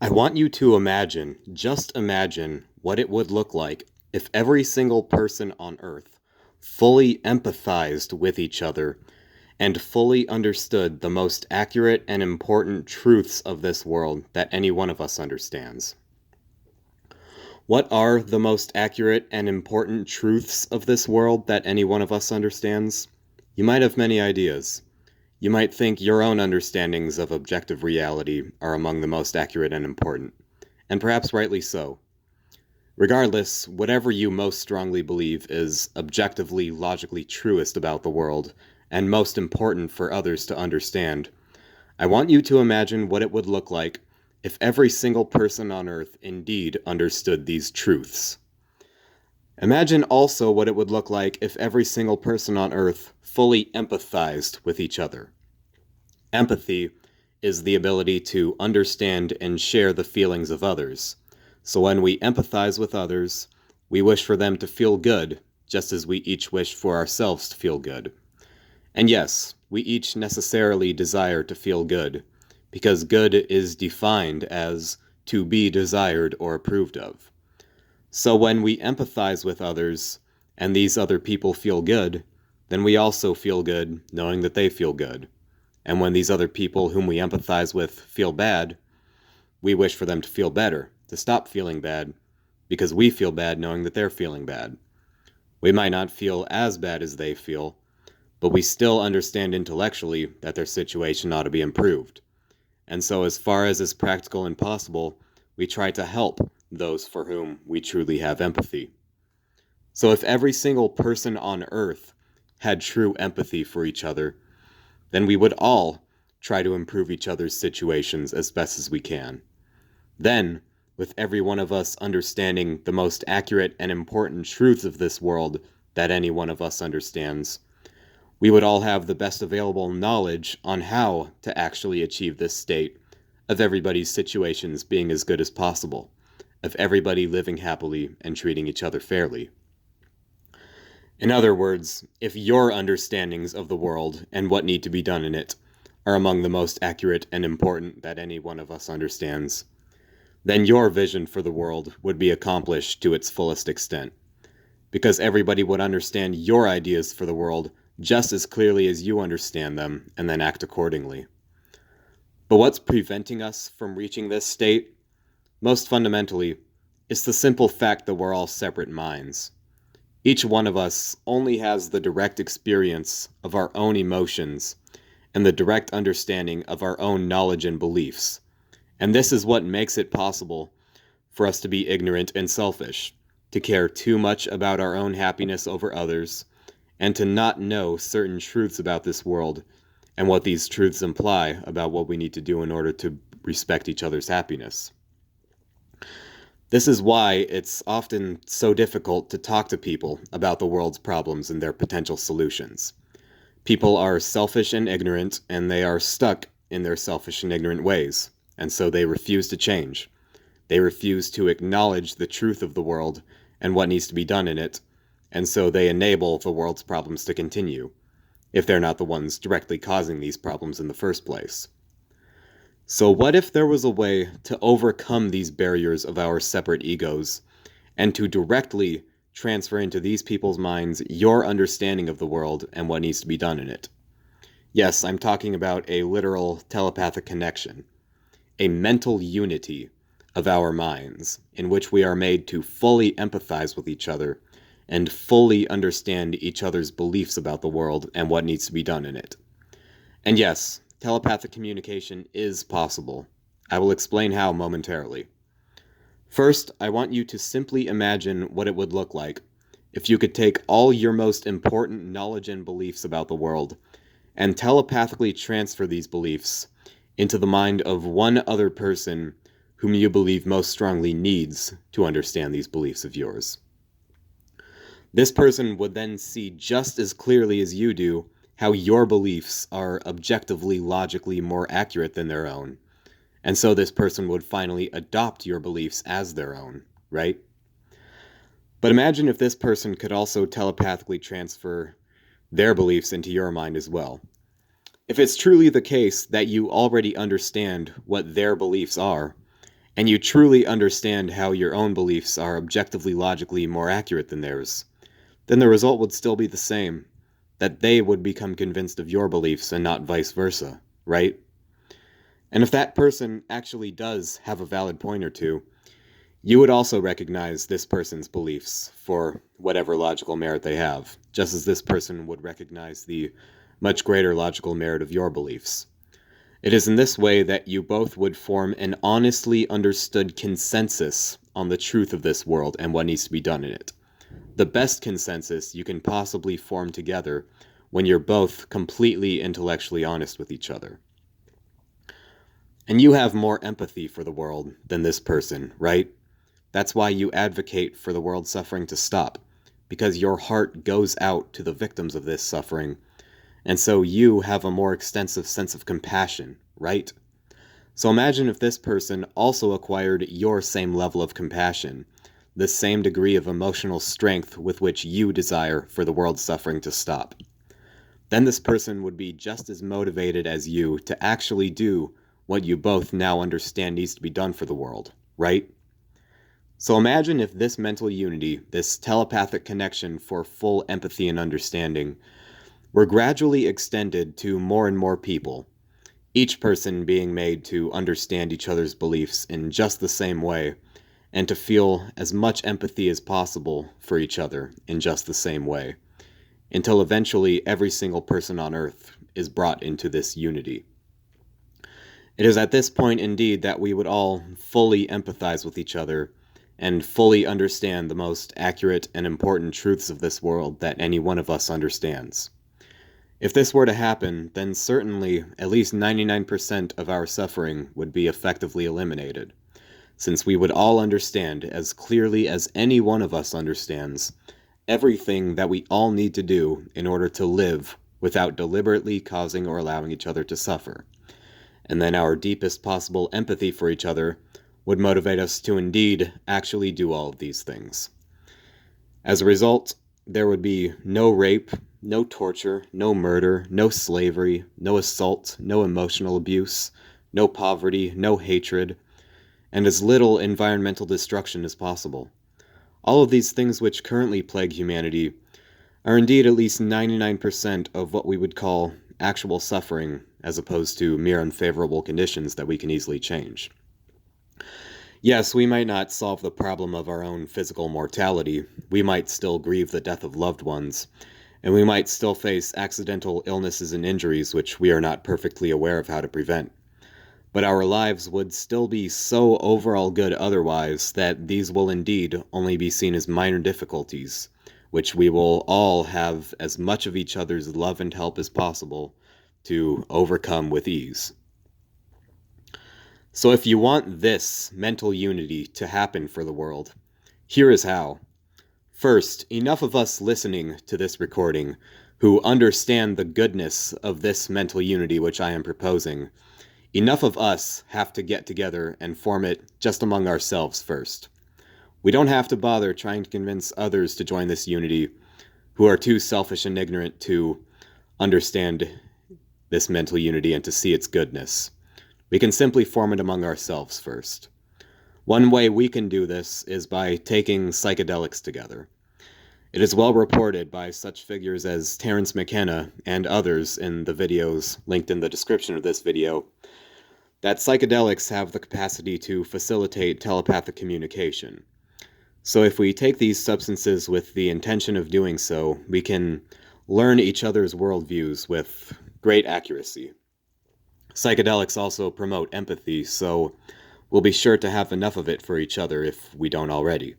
I want you to imagine, just imagine, what it would look like if every single person on Earth fully empathized with each other and fully understood the most accurate and important truths of this world that any one of us understands. What are the most accurate and important truths of this world that any one of us understands? You might have many ideas. You might think your own understandings of objective reality are among the most accurate and important, and perhaps rightly so. Regardless, whatever you most strongly believe is objectively, logically truest about the world, and most important for others to understand, I want you to imagine what it would look like if every single person on Earth indeed understood these truths. Imagine also what it would look like if every single person on Earth fully empathized with each other. Empathy is the ability to understand and share the feelings of others. So when we empathize with others, we wish for them to feel good, just as we each wish for ourselves to feel good. And yes, we each necessarily desire to feel good, because good is defined as to be desired or approved of. So when we empathize with others, and these other people feel good, then we also feel good knowing that they feel good. And when these other people whom we empathize with feel bad, we wish for them to feel better, to stop feeling bad, because we feel bad knowing that they're feeling bad. We might not feel as bad as they feel, but we still understand intellectually that their situation ought to be improved. And so as far as is practical and possible, we try to help those for whom we truly have empathy. So if every single person on Earth had true empathy for each other, then we would all try to improve each other's situations as best as we can. Then, with every one of us understanding the most accurate and important truths of this world that any one of us understands, we would all have the best available knowledge on how to actually achieve this state of everybody's situations being as good as possible, of everybody living happily and treating each other fairly. In other words, if your understandings of the world and what need to be done in it are among the most accurate and important that any one of us understands, then your vision for the world would be accomplished to its fullest extent, because everybody would understand your ideas for the world just as clearly as you understand them and then act accordingly. But what's preventing us from reaching this state? Most fundamentally, it's the simple fact that we're all separate minds. Each one of us only has the direct experience of our own emotions and the direct understanding of our own knowledge and beliefs. And this is what makes it possible for us to be ignorant and selfish, to care too much about our own happiness over others, and to not know certain truths about this world and what these truths imply about what we need to do in order to respect each other's happiness. This is why it's often so difficult to talk to people about the world's problems and their potential solutions. People are selfish and ignorant, and they are stuck in their selfish and ignorant ways, and so they refuse to change. They refuse to acknowledge the truth of the world and what needs to be done in it, and so they enable the world's problems to continue, if they're not the ones directly causing these problems in the first place. So what if there was a way to overcome these barriers of our separate egos, and to directly transfer into these people's minds your understanding of the world and what needs to be done in it? Yes, I'm talking about a literal telepathic connection, a mental unity of our minds, in which we are made to fully empathize with each other and fully understand each other's beliefs about the world and what needs to be done in it. And yes, telepathic communication is possible. I will explain how momentarily. First, I want you to simply imagine what it would look like if you could take all your most important knowledge and beliefs about the world and telepathically transfer these beliefs into the mind of one other person whom you believe most strongly needs to understand these beliefs of yours. This person would then see just as clearly as you do how your beliefs are objectively, logically more accurate than their own. And so this person would finally adopt your beliefs as their own, right? But imagine if this person could also telepathically transfer their beliefs into your mind as well. If it's truly the case that you already understand what their beliefs are, and you truly understand how your own beliefs are objectively logically more accurate than theirs, then the result would still be the same, that they would become convinced of your beliefs and not vice versa, right? And if that person actually does have a valid point or two, you would also recognize this person's beliefs for whatever logical merit they have, just as this person would recognize the much greater logical merit of your beliefs. It is in this way that you both would form an honestly understood consensus on the truth of this world and what needs to be done in it. The best consensus you can possibly form together when you're both completely intellectually honest with each other. And you have more empathy for the world than this person, right? That's why you advocate for the world's suffering to stop, because your heart goes out to the victims of this suffering, and so you have a more extensive sense of compassion, right? So imagine if this person also acquired your same level of compassion, the same degree of emotional strength with which you desire for the world's suffering to stop. Then this person would be just as motivated as you to actually do what you both now understand needs to be done for the world, right? So imagine if this mental unity, this telepathic connection for full empathy and understanding, were gradually extended to more and more people, each person being made to understand each other's beliefs in just the same way, and to feel as much empathy as possible for each other in just the same way, until eventually every single person on Earth is brought into this unity. It is at this point indeed that we would all fully empathize with each other and fully understand the most accurate and important truths of this world that any one of us understands. If this were to happen, then certainly at least 99% of our suffering would be effectively eliminated, since we would all understand as clearly as any one of us understands everything that we all need to do in order to live without deliberately causing or allowing each other to suffer. And then our deepest possible empathy for each other would motivate us to indeed actually do all of these things. As a result, there would be no rape, no torture, no murder, no slavery, no assault, no emotional abuse, no poverty, no hatred, and as little environmental destruction as possible. All of these things which currently plague humanity are indeed at least 99% of what we would call actual suffering, as opposed to mere unfavorable conditions that we can easily change. Yes, we might not solve the problem of our own physical mortality, we might still grieve the death of loved ones, and we might still face accidental illnesses and injuries which we are not perfectly aware of how to prevent. But our lives would still be so overall good otherwise that these will indeed only be seen as minor difficulties, which we will all have as much of each other's love and help as possible to overcome with ease. So if you want this mental unity to happen for the world, here is how. First, enough of us listening to this recording who understand the goodness of this mental unity which I am proposing, enough of us have to get together and form it just among ourselves first. We don't have to bother trying to convince others to join this unity who are too selfish and ignorant to understand this mental unity and to see its goodness. We can simply form it among ourselves first. One way we can do this is by taking psychedelics together. It is well reported by such figures as Terence McKenna and others in the videos linked in the description of this video that psychedelics have the capacity to facilitate telepathic communication. So if we take these substances with the intention of doing so, we can learn each other's worldviews with great accuracy. Psychedelics also promote empathy, so we'll be sure to have enough of it for each other if we don't already.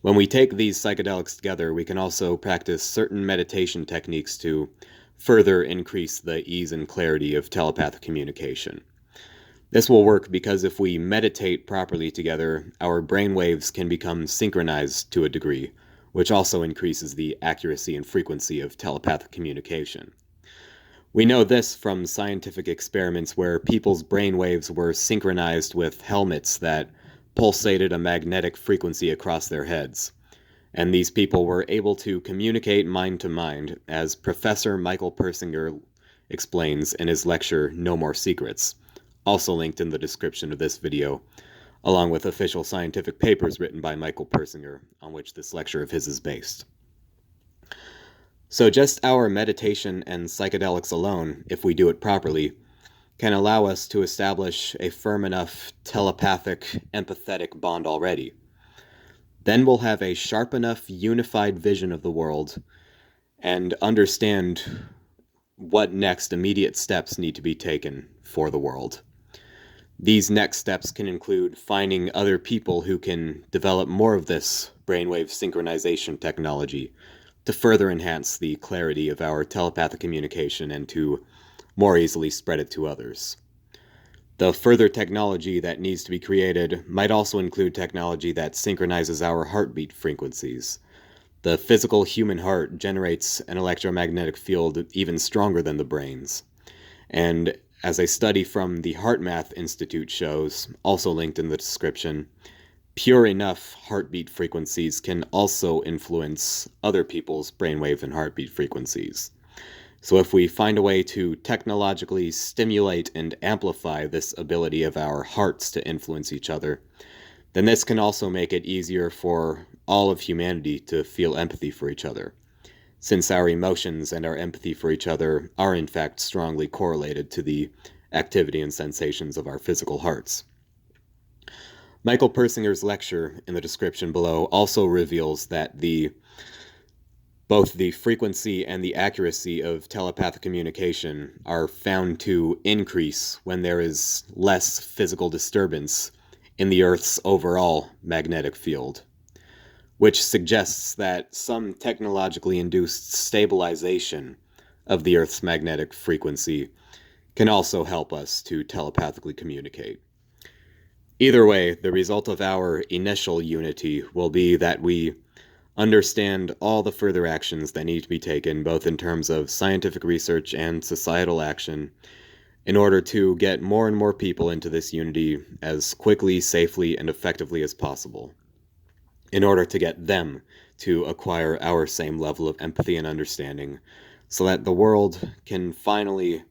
When we take these psychedelics together, we can also practice certain meditation techniques to further increase the ease and clarity of telepathic communication. This will work because if we meditate properly together, our brainwaves can become synchronized to a degree, which also increases the accuracy and frequency of telepathic communication. We know this from scientific experiments where people's brainwaves were synchronized with helmets that pulsated a magnetic frequency across their heads. And these people were able to communicate mind to mind, as Professor Michael Persinger explains in his lecture No More Secrets, also linked in the description of this video, along with official scientific papers written by Michael Persinger, on which this lecture of his is based. So just our meditation and psychedelics alone, if we do it properly, can allow us to establish a firm enough telepathic, empathetic bond already. Then we'll have a sharp enough, unified vision of the world and understand what next immediate steps need to be taken for the world. These next steps can include finding other people who can develop more of this brainwave synchronization technology to further enhance the clarity of our telepathic communication and to more easily spread it to others. The further technology that needs to be created might also include technology that synchronizes our heartbeat frequencies. The physical human heart generates an electromagnetic field even stronger than the brain's. And as a study from the HeartMath Institute shows, also linked in the description, pure enough heartbeat frequencies can also influence other people's brainwave and heartbeat frequencies. So if we find a way to technologically stimulate and amplify this ability of our hearts to influence each other, then this can also make it easier for all of humanity to feel empathy for each other, since our emotions and our empathy for each other are in fact strongly correlated to the activity and sensations of our physical hearts. Michael Persinger's lecture in the description below also reveals that both the frequency and the accuracy of telepathic communication are found to increase when there is less physical disturbance in the Earth's overall magnetic field, which suggests that some technologically induced stabilization of the Earth's magnetic frequency can also help us to telepathically communicate. Either way, the result of our initial unity will be that we understand all the further actions that need to be taken, both in terms of scientific research and societal action, in order to get more and more people into this unity as quickly, safely, and effectively as possible, in order to get them to acquire our same level of empathy and understanding, so that the world can finally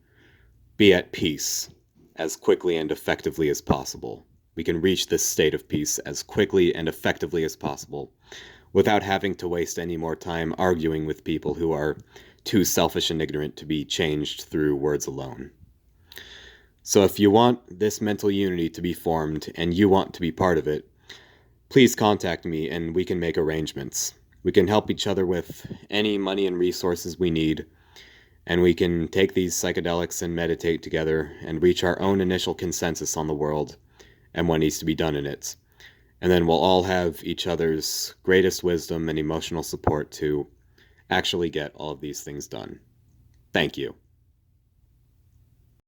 be at peace as quickly and effectively as possible. We can reach this state of peace as quickly and effectively as possible without having to waste any more time arguing with people who are too selfish and ignorant to be changed through words alone. So if you want this mental unity to be formed and you want to be part of it, please contact me and we can make arrangements. We can help each other with any money and resources we need, and we can take these psychedelics and meditate together and reach our own initial consensus on the world and what needs to be done in it. And then we'll all have each other's greatest wisdom and emotional support to actually get all of these things done. Thank you.